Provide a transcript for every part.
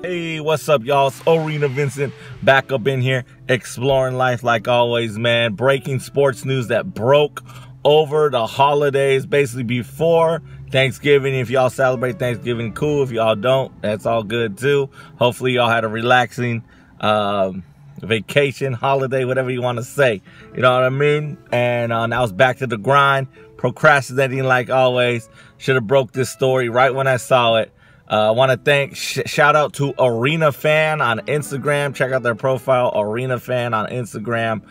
Hey, what's up, y'all? It's Arenavincent back up in here, exploring life like always, man. Breaking sports news that broke over the holidays, basically before Thanksgiving. If y'all celebrate Thanksgiving, cool. If y'all don't, that's all good too. Hopefully y'all had a relaxing vacation, holiday, whatever you want to say. You know what I mean? And now it's back to the grind, procrastinating like always. Should have broke this story right when I saw it. I want to thank, shout out to Arena Fan on Instagram. Check out their profile, Arena Fan on Instagram.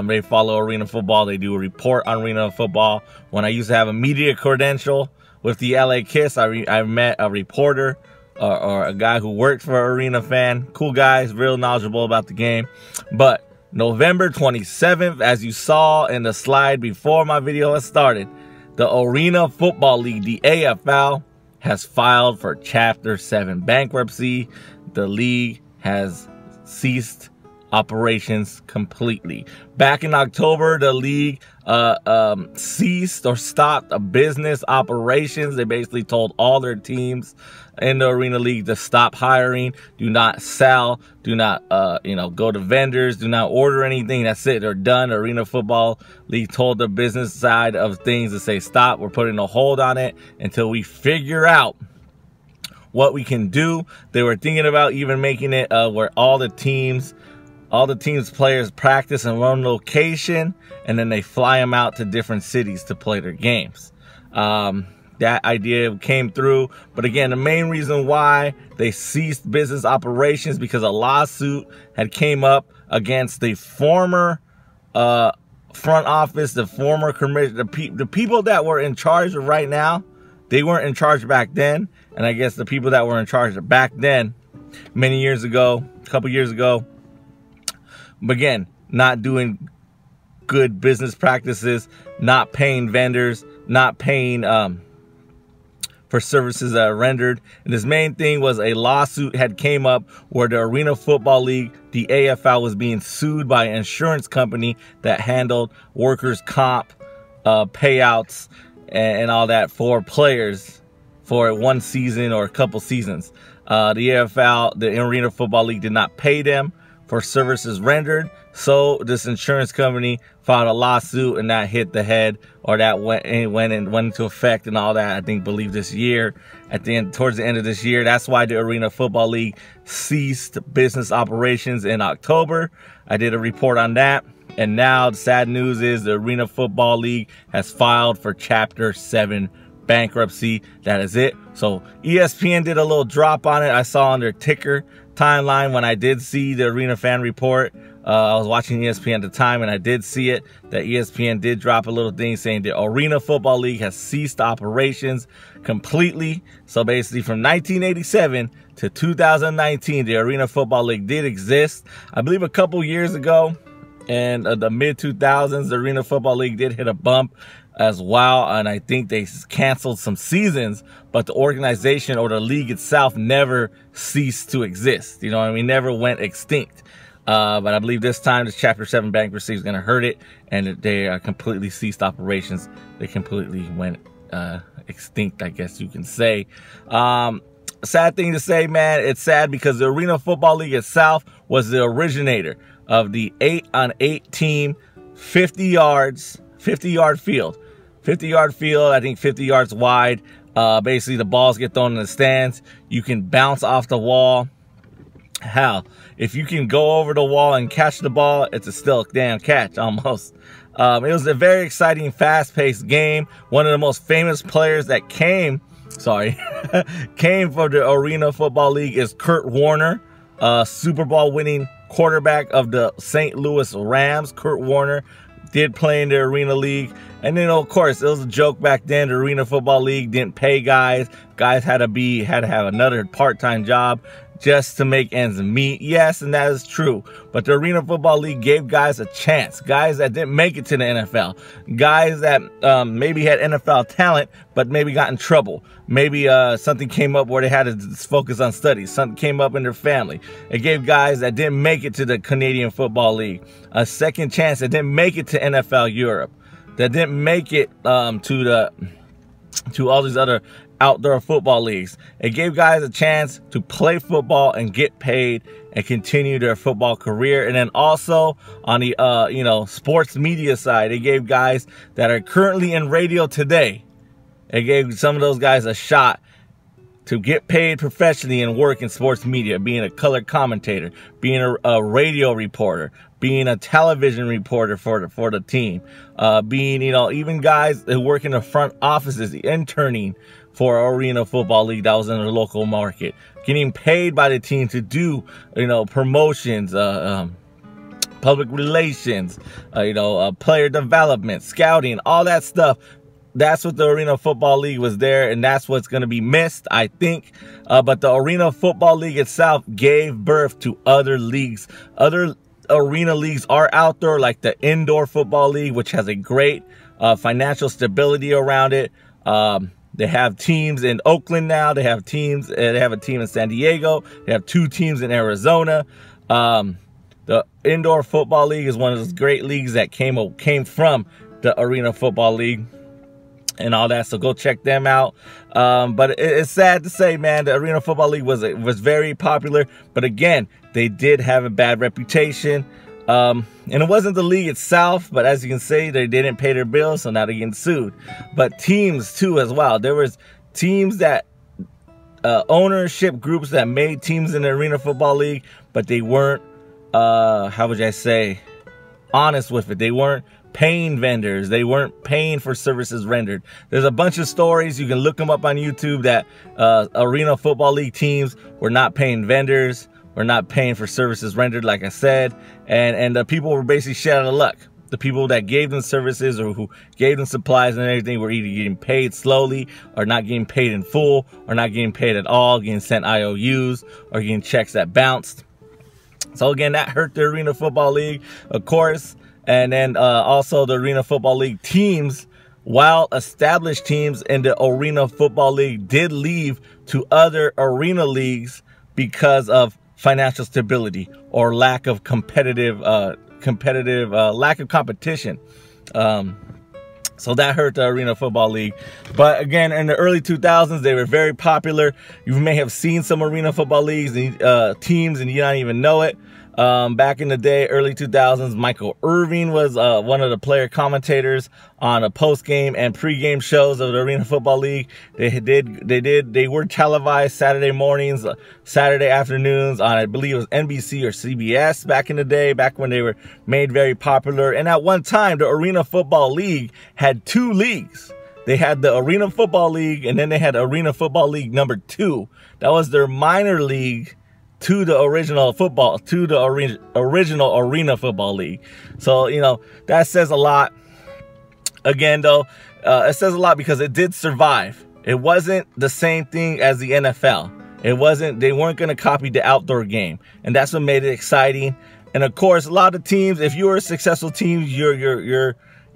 They follow Arena Football. They do a report on Arena Football. When I used to have a media credential with the LA Kiss, I met a reporter or a guy who worked for Arena Fan. Cool guys, real knowledgeable about the game. But November 27th, as you saw in the slide before my video has started, the Arena Football League, the AFL, has filed for Chapter 7 bankruptcy. The league has ceased operations completely. Back in October, the league ceased or stopped business operations. They basically told all their teams in the Arena League to stop hiring, do not sell, do not go to vendors, do not order anything. That's it, they're done. The Arena Football League told the business side of things to say stop, we're putting a hold on it until we figure out what we can do. They were thinking about even making it where all the teams players practice in one location and then they fly them out to different cities to play their games. That idea came through, but again, the main reason why they ceased business operations because a lawsuit had came up against the former front office, the former commission, the people that were in charge right now. They weren't in charge back then, and I guess the people that were in charge back then, many years ago, a couple years ago, again, not doing good business practices, not paying vendors, not paying for services that are rendered. And his main thing was a lawsuit had came up where the Arena Football League, the AFL, was being sued by an insurance company that handled workers' comp payouts and all that for players for one season or a couple seasons. The AFL, the Arena Football League, did not pay them for services rendered, so this insurance company filed a lawsuit, and that hit the head, or that went into effect and all that. I believe this year, towards the end of this year. That's why the Arena Football League ceased business operations in October. I did a report on that, and now the sad news is the Arena Football League has filed for Chapter 7 bankruptcy. That is it. So ESPN did a little drop on it. I saw on their ticker timeline when I did see the Arena Fan report. I was watching ESPN at the time, and I did see it, that ESPN did drop a little thing saying the Arena Football League has ceased operations completely. So basically from 1987 to 2019, the Arena Football League did exist. I believe a couple years ago in the mid-2000s, the Arena Football League did hit a bump as well, and I think they canceled some seasons, but the organization or the league itself never ceased to exist. You know what I mean? Never went extinct. But I believe this time this Chapter 7 bankruptcy is going to hurt it, and they completely ceased operations. They completely went extinct, I guess you can say. Sad thing to say, man. It's sad because the Arena Football League itself was the originator of the 8-on-8 team, 50-yard field. 50-yard field, I think 50 yards wide. Basically, the balls get thrown in the stands. You can bounce off the wall. Hell, if you can go over the wall and catch the ball, it's a still damn catch almost. It was a very exciting, fast-paced game. One of the most famous players that came for the Arena Football League is Kurt Warner, Super Bowl winning quarterback of the St. Louis Rams. Kurt Warner did play in the Arena League. And then, of course, it was a joke back then. The Arena Football League didn't pay guys. Guys had to have another part-time job just to make ends meet. Yes, and that is true. But the Arena Football League gave guys a chance. Guys that didn't make it to the NFL. Guys that maybe had NFL talent, but maybe got in trouble. Maybe something came up where they had to focus on studies. Something came up in their family. It gave guys that didn't make it to the Canadian Football League a second chance. That didn't make it to NFL Europe. That didn't make it to the to all these other outdoor football leagues. It gave guys a chance to play football and get paid and continue their football career. And then also on the sports media side, it gave guys that are currently in radio today, it gave some of those guys a shot to get paid professionally and work in sports media, being a color commentator, being a radio reporter, being a television reporter for the team, being, even guys who work in the front offices, interning for Arena Football League that was in the local market, getting paid by the team to do, promotions, public relations, player development, scouting, all that stuff. That's what the Arena Football League was there, and that's what's going to be missed, I think. But the Arena Football League itself gave birth to other leagues. Other arena leagues are out there, like the Indoor Football League, which has a great financial stability around it. They have teams in Oakland now. They have a team in San Diego. They have 2 teams in Arizona. The Indoor Football League is one of those great leagues that came from the Arena Football League and all that, so go check them out. But it's sad to say, man, the Arena Football League was very popular, but again, they did have a bad reputation. And it wasn't the league itself, but as you can see, they didn't pay their bills, so now they're getting sued. But teams too as well. There was teams that ownership groups that made teams in the Arena Football League, but they weren't how would I say, honest with it. They weren't paying vendors. They weren't paying for services rendered. There's a bunch of stories. You can look them up on YouTube that Arena Football League teams were not paying vendors, were not paying for services rendered, like I said, and the people were basically shit out of luck. The people that gave them services or who gave them supplies and everything were either getting paid slowly or not getting paid in full or not getting paid at all, getting sent IOUs or getting checks that bounced. So again, that hurt the Arena Football League, of course. And then also the Arena Football League teams, while established teams in the Arena Football League did leave to other arena leagues because of financial stability or lack of competitive lack of competition. So that hurt the Arena Football League. But again, in the early 2000s, they were very popular. You may have seen some Arena Football Leagues and teams and you don't even know it. Back in the day, early 2000s, Michael Irvin was one of the player commentators on a post-game and pre-game shows of the Arena Football League. They were televised Saturday mornings, Saturday afternoons on, I believe it was NBC or CBS back in the day, back when they were made very popular. And at one time, the Arena Football League had 2 leagues. They had the Arena Football League, and then they had Arena Football League number 2. That was their minor league to the original football, to the original Arena Football League. So, that says a lot. Again, though, it says a lot because it did survive. It wasn't the same thing as the NFL. They weren't going to copy the outdoor game. And that's what made it exciting. And of course, a lot of teams, if you were a successful team,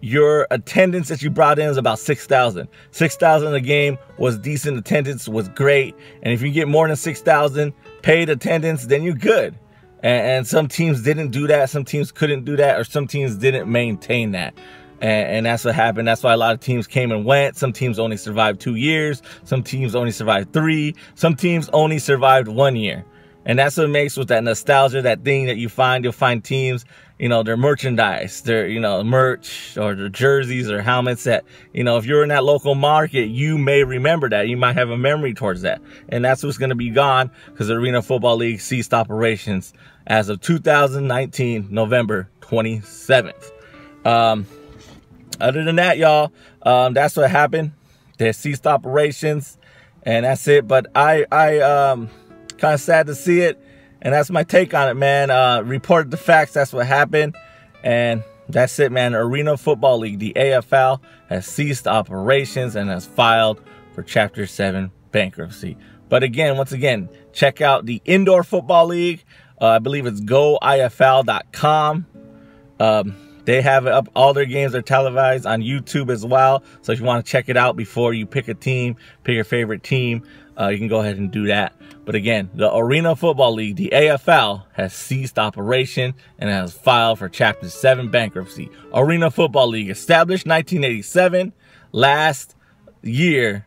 your attendance that you brought in is about 6,000. 6,000 a game was decent attendance, was great. And if you get more than 6,000 paid attendance, then you're good. And some teams didn't do that. Some teams couldn't do that, or some teams didn't maintain that. And that's what happened. That's why a lot of teams came and went. Some teams only survived 2 years. Some teams only survived 3. Some teams only survived 1 year. And that's what makes with that nostalgia, that thing that you'll find teams, their merchandise, their, merch or their jerseys or helmets that, if you're in that local market, you may remember that. You might have a memory towards that. And that's what's going to be gone because the Arena Football League ceased operations as of 2019, November 27th. Other than that, y'all, that's what happened. They ceased operations and that's it. But I kind of sad to see it, and that's my take on it, man. Reported the facts, that's what happened, and that's it, man. Arena Football League, the AFL, has ceased operations and has filed for Chapter 7 bankruptcy. But again, once again, check out the Indoor Football League. I believe it's goifl.com. They have it up. All their games are televised on YouTube as well. So if you want to check it out before you pick a team, pick your favorite team, you can go ahead and do that. But again, the Arena Football League, the AFL, has ceased operation and has filed for Chapter 7 bankruptcy. Arena Football League, established 1987, last year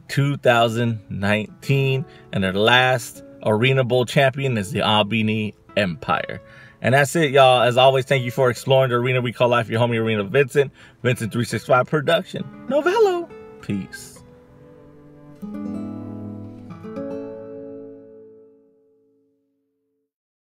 2019, and their last Arena Bowl champion is the Albany Empire. And that's it, y'all. As always, thank you for exploring the arena we call life. Your homie Arenavincent, Vincent 365 production. Novello. Peace.